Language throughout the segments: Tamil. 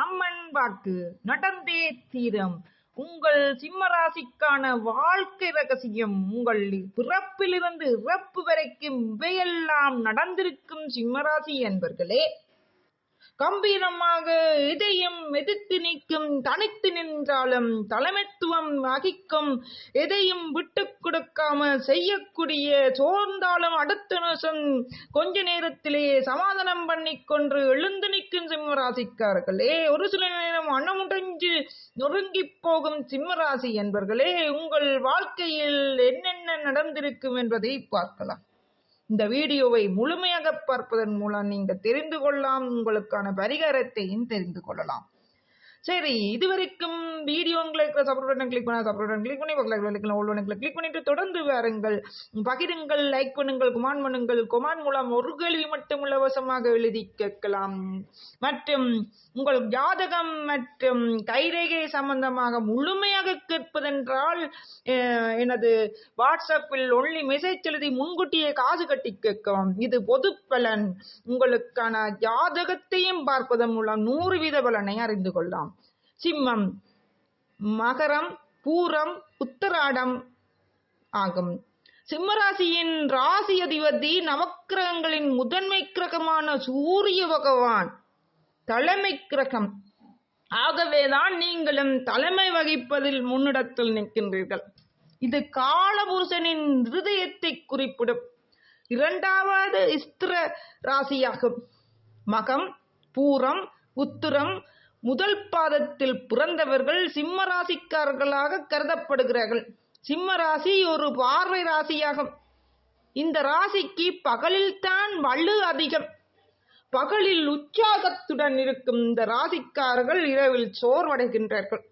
அம்மன் வாக்கு நடந்தே தீரும். உங்கள் சிம்மராசிக்கான வாழ்க்கை ரகசியம் உங்கள் பிறப்பிலிருந்து இறப்பு வரைக்கும் இவையெல்லாம் நடந்திருக்கும் சிம்மராசி என்பர்களே. கம்பீரமாக எதையும் எதிர்த்து நிற்கும், தனித்து நின்றாலும் தலைமைத்துவம் வகிக்கும், எதையும் விட்டு கொடுக்காம செய்யக்கூடிய, சோர்ந்தாலும் அடுத்த நிமிஷம் கொஞ்ச நேரத்திலே சமாதானம் பண்ணி கொண்டு எழுந்து நிற்கும் சிம்மராசிக்காரர்களே. ஒரு சில நேரம் மனமுடைஞ்சு நொறுங்கி போகும் சிம்மராசி என்பர்களே, உங்கள் வாழ்க்கையில் என்னென்ன நடந்திருக்கும் என்பதை பார்க்கலாம். இந்த வீடியோவை முழுமையாக பார்ப்பதன் மூலம் நீங்க தெரிந்து கொள்ளலாம், உங்களுக்கான பரிகாரத்தையும் தெரிந்து கொள்ளலாம். சரி, இதுவரைக்கும் வீடியோ உங்களுக்கு சப்ஸ்கிரைப் கிளிக் பண்ண சப்ஸ்கிரைப் கிளிக் பண்ணி பக்கத்தில் கிளிக் பண்ணிட்டு தொடர்ந்து வாருங்கள், பகிருங்கள், லைக் பண்ணுங்கள், கமெண்ட் பண்ணுங்கள். கமெண்ட் மூலம் ஒரு கேள்வி மட்டும் இலவசமாக எழுதி கேட்கலாம். மற்றும் உங்கள் ஜாதகம் மற்றும் கைரேகை சம்பந்தமாக முழுமையாக கேட்பதென்றால் எனது வாட்ஸ்அப்பில் ஒன்லி மெசேஜ் எழுதி முன்கூட்டியே காசு கட்டி கேட்கவும். இது பொது பலன். உங்களுக்கான ஜாதகத்தையும் பார்ப்பதன் மூலம் 100% பலனை அறிந்து கொள்ளலாம். சிம்மம், மகரம், பூரம், உத்தராடம் ஆகும். சிம்மராசியின் ராசி அதிபதி நவக்கிரகங்களின் முதன்மை கிரகமான சூரிய பகவான் தலைமை கிரகம். ஆகவேதான் நீங்களும் தலைமை வகிப்பதில் முன்னிடத்தில் நிற்கின்றீர்கள். இது காலபுருஷனின் இருதயத்தை குறிப்பிடும். இரண்டாவது ஸ்திர ராசியாகும். மகம், பூரம், உத்திரம் முதல் பாதத்தில் பிறந்தவர்கள் சிம்ம ராசிக்காரர்களாக கருதப்படுகிறார்கள். சிம்ம ராசி ஒரு பார்வை ராசியாகும். இந்த ராசிக்கு பகலில் தான் வலு அதிகம். பகலில் உற்சாகத்துடன் இருக்கும் இந்த ராசிக்காரர்கள் இரவில் சோர்வடைகின்றார்கள்.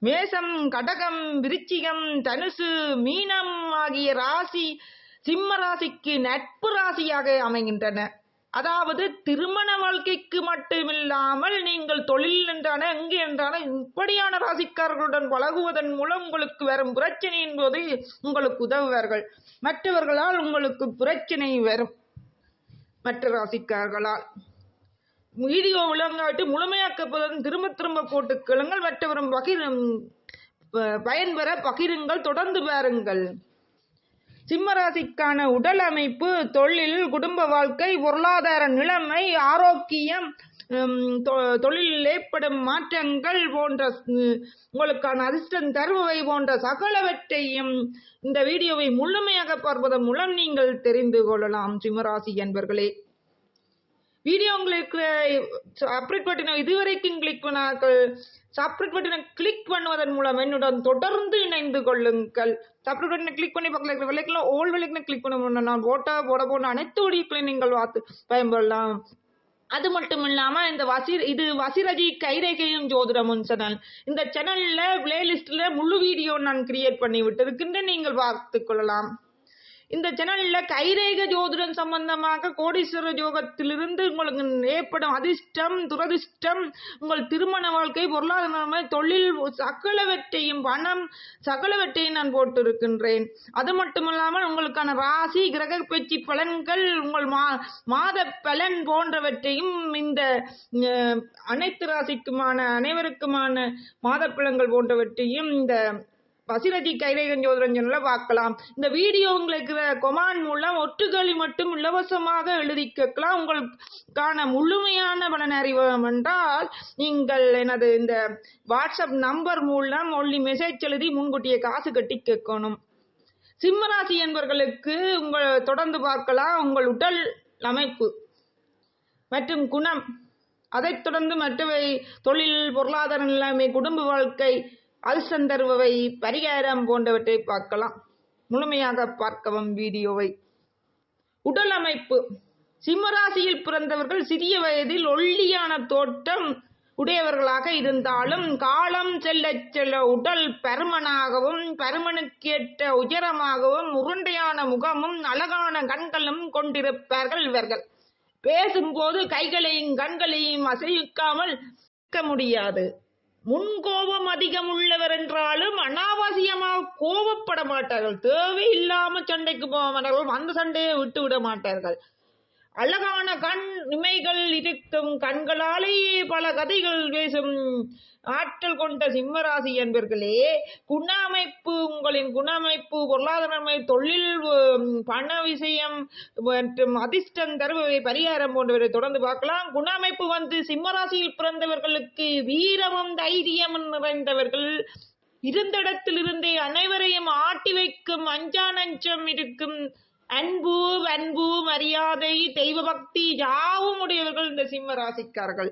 மேசம், கடகம், விருச்சிகம், தனுசு, மீனம் ஆகிய ராசி சிம்ம ராசிக்கு நட்பு ராசியாக அமைகின்றன. அதாவது திருமண வாழ்க்கைக்கு மட்டுமில்லாமல் நீங்கள் தொழில் என்றான, எங்கே என்றான இப்படியான ராசிக்காரர்களுடன் பழகுவதன் மூலம் உங்களுக்கு வரும் பிரச்சனையின் போது உங்களுக்கு உதவுவார்கள். மற்றவர்களால் உங்களுக்கு பிரச்சனை வரும். மற்ற ராசிக்காரர்களால் வீடியோ விளங்காட்டு முழுமையாக்கப்பதும் திரும்ப போட்டு கேளுங்கள். மற்றவரும் பயன்பெற பகிருங்கள். தொடர்ந்து பாருங்கள். சிம்மராசிக்கான உடல் அமைப்பு, தொழில், குடும்ப வாழ்க்கை, பொருளாதார நிலைமை, ஆரோக்கியம், தொழிலில் ஏற்படும் மாற்றங்கள் போன்ற உங்களுக்கான அதிர்ஷ்டம் தருபவை போன்ற சகலவற்றையும் இந்த வீடியோவை முழுமையாக பார்ப்பதன் மூலம் நீங்கள் தெரிந்து கொள்ளலாம். சிம்மராசி என்பர்களே, வீடியோ உங்களுக்கு சப்ஸ்கிரைப் பட்டனை இதுவரைக்கும் கிளிக் பண்ணார்கள். சப்ஸ்கிரைப் பட்டனை கிளிக் பண்ணுவதன் மூலம் என்னுடன் தொடர்ந்து இணைந்து கொள்ளுங்கள். சப்ஸ்கிரைப் பட்டனை கிளிக் பண்ணி பக்கத்தில் இருக்கிற விலைக்கெல்லாம் ஓல் விலைக்கு கிளிக் பண்ண நான் போட அனைத்து வீடியோக்களையும் நீங்கள் பார்த்து பயன்படலாம். அது மட்டும் இல்லாம இது வசிரஜி கைரேகையும் ஜோதிடமும் சேனல். இந்த சேனல்ல பிளேலிஸ்ட்ல முழு வீடியோ நான் கிரியேட் பண்ணி விட்டு இருக்கின்ற நீங்கள் பார்த்து கொள்ளலாம். இந்த சேனல்ல கைரேக ஜோதிடம் சம்பந்தமாக கோடீஸ்வர யோகத்திலிருந்து உங்களுக்கு ஏற்படும் அதிர்ஷ்டம், துரதிர்ஷ்டம், உங்கள் திருமண வாழ்க்கை, பொருளாதார தொழில் சகலவற்றையும், பணம் சகலவற்றையும் நான் போட்டு இருக்கின்றேன். அது மட்டுமல்லாமல் உங்களுக்கான ராசி, கிரக பயிற்சி பலன்கள், உங்கள் மாத பலன் போன்றவற்றையும் இந்த அனைத்து ராசிக்குமான அனைவருக்குமான மாத பலன்கள் போன்றவற்றையும் இந்த வசிரஜி கைரேகை ஜோதிடம்ல பார்க்கலாம். இந்த வீடியோ உங்களுக்கு கொமான் மூலம் ஒட்டுகளி மட்டும் இலவசமாக எழுதி கேட்கலாம். உங்களுக்கான முழுமையான பலன் அறிவோம் என்றால் நீங்கள் எனது இந்த வாட்ஸ்அப் நம்பர் மூலம் ஒன்லி மெசேஜ் எழுதி முன்கூட்டியே காசு கட்டி கேட்கணும். சிம்மராசி என்பவர்களுக்கு உங்கள் தொடர்ந்து பார்க்கலாம். உங்கள் உடல் அமைப்பு மற்றும் குணம், அதைத் தொடர்ந்து மற்றவை தொழில், பொருளாதார நிலைமை, குடும்ப வாழ்க்கை, அதிர்ஷ்டம் தருபவை, பரிகாரம் போன்றவற்றை பார்க்கலாம். முழுமையாக பார்க்கவும் வீடியோவை. உடல் அமைப்பு, சிம்மராசியில் பிறந்தவர்கள் சிறிய வயதில் ஒல்லியான தோற்றம் உடையவர்களாக இருந்தாலும் காலம் செல்ல செல்ல உடல் பருமனாகவும் பருமனுக்கேற்ற உயரமாகவும் உருண்டையான முகமும் அழகான கண்களும் கொண்டிருப்பார்கள் இவர்கள். பேசும்போது கைகளையும் கண்களையும் அசைக்காமல் இருக்க முடியாது. முன்கோபம் அதிகம் உள்ளவர் என்றாலும் அனாவசியமாக கோபப்பட மாட்டார்கள். தேவையில்லாம சண்டைக்கு போக மாட்டார்கள். அந்த சண்டையை விட்டு விட மாட்டார்கள். அழகான கண் இமைகள் இருக்கும், கண்களாலேயே பல கதைகள் பேசும் ஆற்றல் கொண்ட சிம்மராசி என்பர்களே, உங்களின் குணமைப்பு, பொருளாதாரமை, தொழில், பண விஷயம் மற்றும் அதிர்ஷ்டம் தருபவை, பரிகாரம் போன்றவரை தொடர்ந்து பார்க்கலாம். குணமைப்பு சிம்மராசியில் பிறந்தவர்களுக்கு வீரமும் தைரியமும் நிறைந்தவர்கள். இருந்த இடத்திலிருந்தே அனைவரையும் ஆட்டி வைக்கும் அஞ்சா நஞ்சம் இருக்கும் அன்பு மரியாதை, தெய்வ பக்தி யாவும் உடையவர்கள் இந்த சிம்ம ராசிக்காரர்கள்.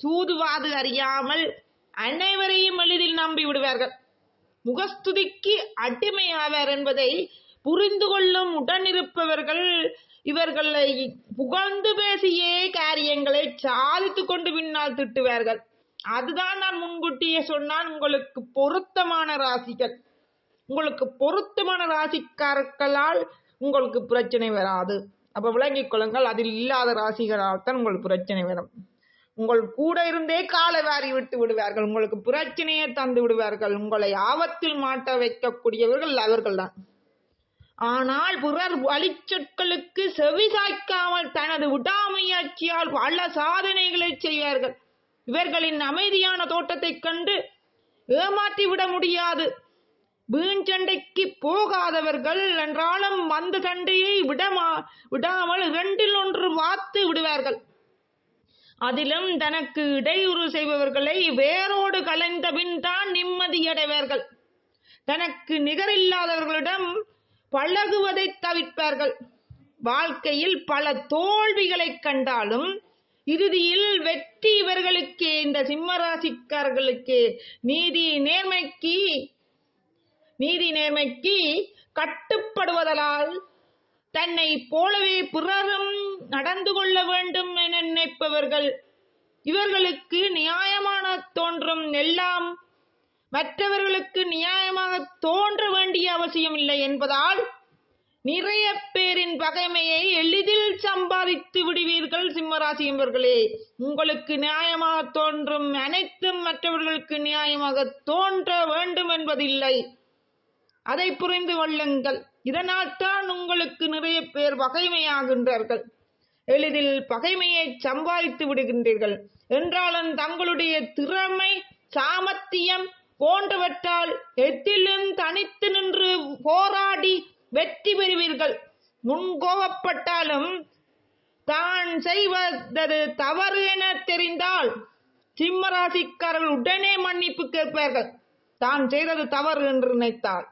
சூதுவாது அறியாமல் அனைவரையும் எளிதில் நம்பி விடுவார்கள். முகஸ்துதிக்கு அடிமையாவார் என்பதை புரிந்து கொள்ளும் உடனிருப்பவர்கள் இவர்களை புகழ்ந்து பேசியே காரியங்களை சாதித்துக் கொண்டு பின்னால் திட்டுவார்கள். அதுதான் நான் முன்கூட்டியே சொன்னான். உங்களுக்கு பொருத்தமான ராசிக்காரர்களால் உங்களுக்கு பிரச்சனை வராது. அப்ப விளங்கிக் கொள்ளுங்கள். அதில் இல்லாத ராசிகளால் தான் உங்களுக்கு பிரச்சனை வரும். உங்கள் கூட இருந்தே காலை வாரி விட்டு விடுவார்கள், உங்களுக்கு பிரச்சனையை தந்து விடுவார்கள். உங்களை ஆபத்தில் மாட்ட வைக்கக்கூடியவர்கள் அவர்கள் தான். ஆனால் பிறர் வழிச்சொற்களுக்கு செவி சாய்க்காமல் தனது விடாமுயற்சியால் பல சாதனைகளை செய்வார்கள். இவர்களின் அமைதியான தோட்டத்தை கண்டு ஏமாற்றி விட முடியாது. வீண் சண்டைக்கு போகாதவர்கள் என்றாலும் வந்த சண்டையை விடாமல் 2ல் 1 வாத்து விடுவார்கள். அதிலும் தனக்கு இடையூறு செய்பவர்களை வேரோடு கலைந்த பின் தான் நிம்மதியடைவார்கள். தனக்கு நிகரில்லாதவர்களிடம் பழகுவதை தவிர்ப்பார்கள். வாழ்க்கையில் பல தோல்விகளை கண்டாலும் இறுதியில் வெற்றி இவர்களுக்கே. இந்த சிம்மராசிக்காரர்களுக்கு நீதி நேர்மைக்கு கட்டுப்படுவதால் தன்னை போலவே பிறரும் நடந்து கொள்ள வேண்டும் என நினைப்பவர்கள். இவர்களுக்கு நியாயமான தோன்றும் எல்லாம் மற்றவர்களுக்கு நியாயமாக தோன்ற வேண்டிய அவசியம் இல்லை என்பதால் நிறைய பேரின் பகைமையை எளிதில் சம்பாதித்து விடுவீர்கள். சிம்மராசி என்பவர்களே, உங்களுக்கு நியாயமாக தோன்றும் அனைத்தும் மற்றவர்களுக்கு நியாயமாக தோன்ற வேண்டும் என்பதில்லை. அதை புரிந்து கொள்ளுங்கள். இதனால் தான் உங்களுக்கு நிறைய பேர் பகைமையாகின்றார்கள். எளிதில் பகைமையை சம்பாதித்து விடுகின்றீர்கள். என்றாலும் தங்களுடைய திறமை, சாமர்த்தியம் போன்றவற்றால் எதிலும் தனித்து நின்று போராடி வெற்றி பெறுவீர்கள். முன்கோபப்பட்டாலும் தான் செய்வது தவறு என தெரிந்தால் சிம்மராசிக்காரர்கள் உடனே மன்னிப்பு கேட்பார்கள். தான் செய்தது தவறு என்று நினைத்தால்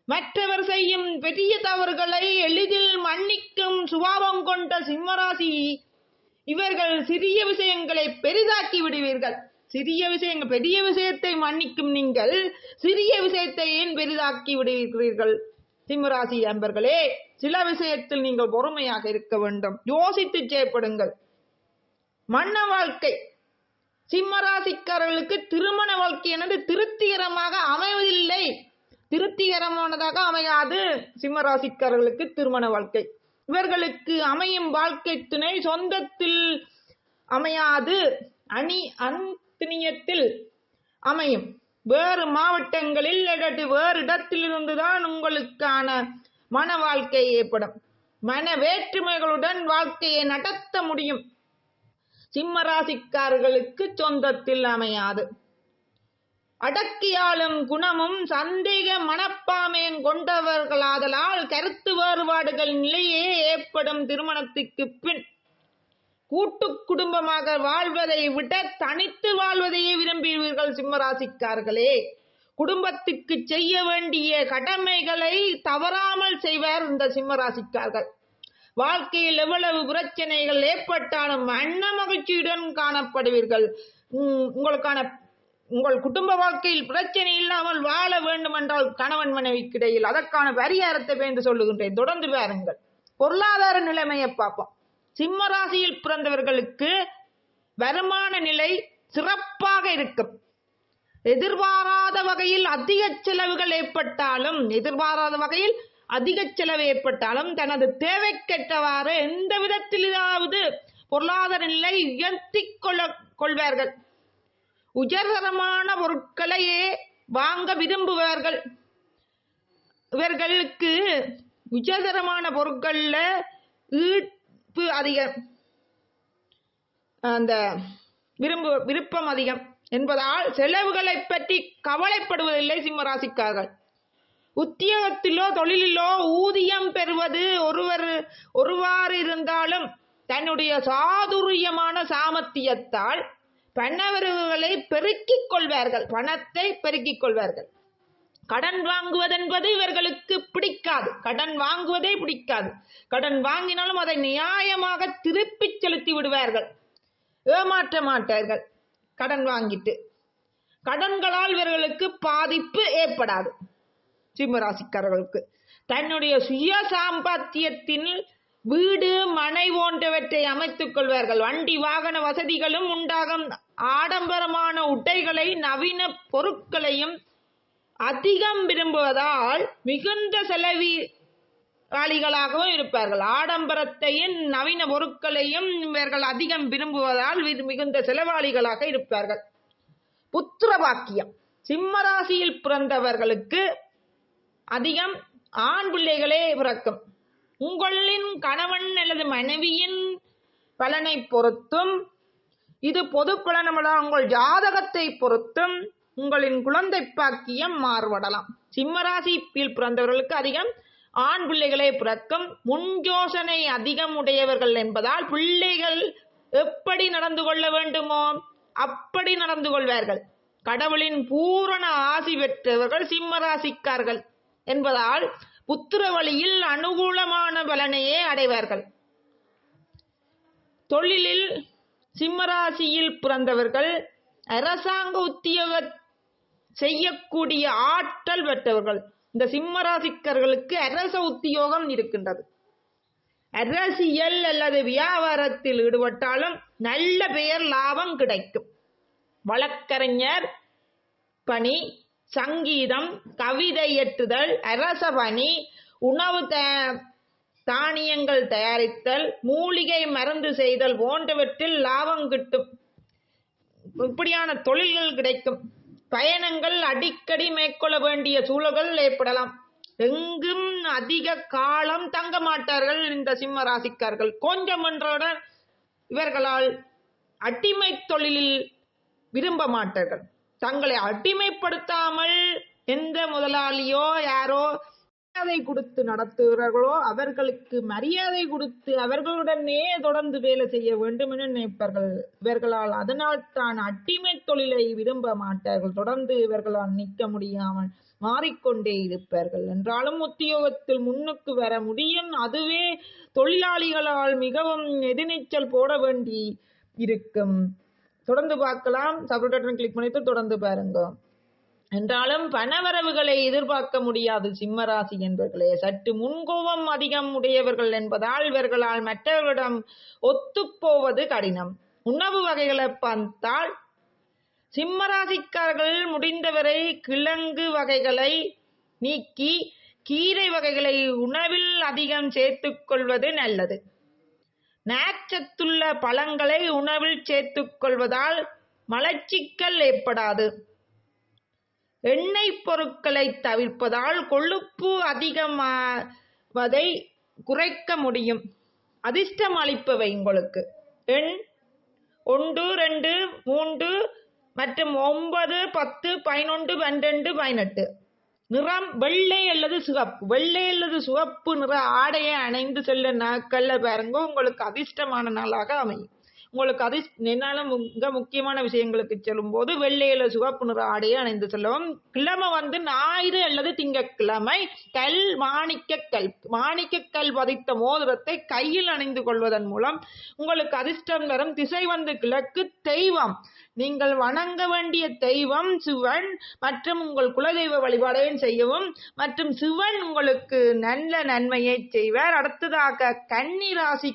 மற்றவர் செய்யும் பெரிய தவறுகளை எளிதில் மன்னிக்கும் சுபாவம் கொண்ட சிம்மராசி இவர்கள் சிறிய விஷயங்களை பெரிதாக்கி விடுவீர்கள். பெரிய விஷயத்தை மன்னிக்கும் நீங்கள் சிறிய விஷயத்தை ஏன் பெரிதாக்கி விடுவீர்கள்? சிம்மராசி அன்பர்களே, சில விஷயத்தில் நீங்கள் பொறுமையாக இருக்க வேண்டும். யோசித்து செயல்படுங்கள். மன வாழ்க்கை சிம்மராசிக்காரர்களுக்கு திருமண வாழ்க்கையானது திருப்திகரமானதாக அமையாது. சிம்மராசிக்காரர்களுக்கு திருமண வாழ்க்கை இவர்களுக்கு அமையும் வாழ்க்கை துணை சொந்தத்தில் அமையாது, அந்நியத்தில் அமையும். வேறு மாவட்டங்களில் வேறு இடத்திலிருந்துதான் உங்களுக்கான மன வாழ்க்கை ஏற்படும். மன வேற்றுமைகளுடன் வாழ்க்கையை நடத்த முடியும். சிம்மராசிக்காரர்களுக்கு சொந்தத்தில் அமையாது. அடக்கியாளும் குணமும் சந்தேக மனப்பாமையும் கொண்டவர்களாதலால் கருத்து வேறுபாடுகள் நிலையே ஏற்படும். திருமணத்துக்கு பின் கூட்டு குடும்பமாக வாழ்வதை விட தனித்து வாழ்வதையே விரும்புவீர்கள். சிம்மராசிக்காரர்களே, குடும்பத்துக்கு செய்ய வேண்டிய கடமைகளை தவறாமல் செய்வார் இந்த சிம்மராசிக்காரர்கள். வாழ்க்கையில் எவ்வளவு பிரச்சனைகள் ஏற்பட்டாலும் மன மகிழ்ச்சியுடன் காணப்படுவீர்கள். உங்கள் குடும்ப வாழ்க்கையில் பிரச்சனை இல்லாமல் வாழ வேண்டும் என்றால் கணவன் மனைவிக்கு இடையில் அதற்கான பரிகாரத்தை என்று சொல்லுகின்றேன். தொடர்ந்து பாருங்கள். பொருளாதார நிலைமையை பார்ப்போம். சிம்மராசியில் பிறந்தவர்களுக்கு வருமான நிலை சிறப்பாக இருக்கும். எதிர்பாராத வகையில் அதிக செலவு ஏற்பட்டாலும் தனது தேவைக்கேற்றவாறு எந்த விதத்திலாவது பொருளாதார நிலை உயர்த்தி கொள்வார்கள். உயர்தரமான பொருட்களையே வாங்க விரும்புவார்கள். இவர்களுக்கு உச்சதரமான பொருட்கள்ல ஈர்ப்பு அதிகம், அந்த விருப்பம் அதிகம் என்பதால் செலவுகளை பற்றி கவலைப்படுவதில்லை சிம்மராசிக்காரர்கள். உத்தியோகத்திலோ தொழிலிலோ ஊதியம் பெறுவது ஒருவாறு இருந்தாலும் தன்னுடைய சாதுரியமான சாமர்த்தியத்தால் பணவரவுகளை பெருக்கிக் கொள்வார்கள், பணத்தை பெருக்கிக் கொள்வார்கள். கடன் வாங்குவதென்பது இவர்களுக்கு பிடிக்காது, கடன் வாங்குவதே பிடிக்காது. கடன் வாங்கினாலும் அதை நியாயமாக திருப்பி செலுத்தி விடுவார்கள், ஏமாற்ற மாட்டார்கள். கடன் வாங்கிட்டு கடன்களால் இவர்களுக்கு பாதிப்பு ஏற்படாது. சிம்மராசிக்காரர்களுக்கு தன்னுடைய சுய சாம்பத்தியத்தில் வீடு மனை போன்றவற்றை அமைத்துக் கொள்வார்கள். வண்டி வாகன வசதிகளும் உண்டாகும். ஆடம்பரமான உடைகளை நவீன பொருட்களையும் அதிகம் விரும்புவதால் மிகுந்த செலவாளிகளாகவும் இருப்பார்கள். ஆடம்பரத்தையும் நவீன பொருட்களையும் இவர்கள் அதிகம் விரும்புவதால் மிகுந்த செலவாளிகளாக இருப்பார்கள். புத்திர பாக்கியம் சிம்மராசியில் பிறந்தவர்களுக்கு அதிகம் ஆண் பிள்ளைகளே பிறக்கும். உங்களின் கணவன் அல்லது மனைவியின் பலனை பொறுத்தும், இது பொது பலனமல்ல, உங்கள் ஜாதகத்தை பொறுத்தும் உங்களின் குழந்தை பாக்கியம் மாறுபடலாம். சிம்மராசியில் பிறந்தவர்களுக்கு அதிகம் ஆண் பிள்ளைகளே பிறக்கும். முன்யோசனை அதிகம் உடையவர்கள் என்பதால் பிள்ளைகள் எப்படி நடந்து கொள்ள வேண்டுமோ அப்படி நடந்து கொள்வார்கள். கடவுளின் பூரண ஆசி பெற்றவர்கள் சிம்மராசிக்கார்கள் என்பதால் புத்திர வழியில் அனுகூலமான பலனையே அடைவார்கள். தொழிலில் சிம்மராசியில் பிறந்தவர்கள் அரசாங்க உத்தியோக செய்யக்கூடிய ஆற்றல் பெற்றவர்கள். இந்த சிம்மராசிக்கர்களுக்கு அரச உத்தியோகம் இருக்கின்றது. அரசியல் அல்லது வியாபாரத்தில் ஈடுபட்டாலும் நல்ல பெயர் லாபம் கிடைக்கும். வழக்கறிஞர் பணி, சங்கீதம், கவிதை இயற்றுதல், அரச பணி, உணவு தானியங்கள் தயாரித்தல், மூலிகை மருந்து செய்தல் போன்றவற்றில் லாபம் கிட்டும். இப்படியான தொழில்கள் கிடைக்கும். பயணங்கள் அடிக்கடி மேற்கொள்ள வேண்டிய சூழல்கள் ஏற்படலாம். எங்கும் அதிக காலம் தங்க மாட்டார்கள் இந்த சிம்ம ராசிக்காரர்கள். கொஞ்சம் என்றவுடன் இவர்களால் அடிமை தொழிலில் விரும்ப மாட்டார்கள். தங்களை அடிமைப்படுத்தாமல் எந்த முதலாளியோ யாரோ மரியாதை கொடுத்து நடத்துகிறார்களோ அவர்களுக்கு மரியாதை கொடுத்து அவர்களுடனே தொடர்ந்து வேலை செய்ய வேண்டும் என நினைப்பார்கள் இவர்களால். அதனால் தான் அடிமை தொழிலை விரும்ப மாட்டார்கள். தொடர்ந்து இவர்களால் நிற்க முடியாமல் மாறிக்கொண்டே இருப்பார்கள். என்றாலும் உத்தியோகத்தில் முன்னுக்கு வர முடியும். அதுவே தொழிலாளிகளால் மிகவும் எதிர்நீச்சல் போட வேண்டி இருக்கும். தொடர்ந்து பார்க்கலாம். சப்ஸ்கிரைப் கிளிக் பண்ணிட்டு தொடர்ந்து பாருங்க. என்றாலும் பணவரவுகளை எதிர்பார்க்க முடியாது சிம்மராசி என்பவர்களே. சற்று முன்கோபம் அதிகம் உடையவர்கள் என்பதால் இவர்களால் மற்றவர்களிடம் ஒத்துப்போவது கடினம். உணவு வகைகளை பார்த்தால் சிம்மராசிக்காரர்கள் முடிந்தவரை கிழங்கு வகைகளை நீக்கி கீரை வகைகளை உணவில் அதிகம் சேர்த்துக் கொள்வது நல்லது. நார்ச்சத்துள்ள பழங்களை உணவில் சேர்த்துக் கொள்வதால் மலச்சிக்கல் ஏற்படாது. எண்ணெய் பொருட்களை தவிர்ப்பதால் கொழுப்பு அதிகமாவதை குறைக்க முடியும். அதிர்ஷ்டம் அளிப்பவை உங்களுக்கு எண் 1, 2, 3 மற்றும் 9, 10, 11, 12, 18. நிறம் வெள்ளை அல்லது சிவப்பு. வெள்ளை அல்லது சிவப்பு நிற ஆடையை அணைந்து செல்ல நாட்கள்ல பாருங்க உங்களுக்கு அதிர்ஷ்டமான நாளாக அமையும். உங்களுக்கு என்னாலும் மிக முக்கியமான விஷயங்களுக்கு செல்லும் போது வெள்ளை அல்லது சிவப்பு நிற ஆடையை அணைந்து செல்லவும். கிழமை ஞாயிறு அல்லது திங்கட்கிழமை மாணிக்கக்கல் பதித்த மோதிரத்தை கையில் அணிந்து கொள்வதன் மூலம் உங்களுக்கு அதிர்ஷ்டம் வரும். திசை கிழக்கு. தெய்வம் நீங்கள் வணங்க வேண்டிய தெய்வம் சிவன் மற்றும் உங்கள் குலதெய்வ வழிபாடையும் செய்யவும். மற்றும் சிவன் உங்களுக்கு நல்ல நன்மையை செய்வார். அடுத்ததாக கன்னி ராசி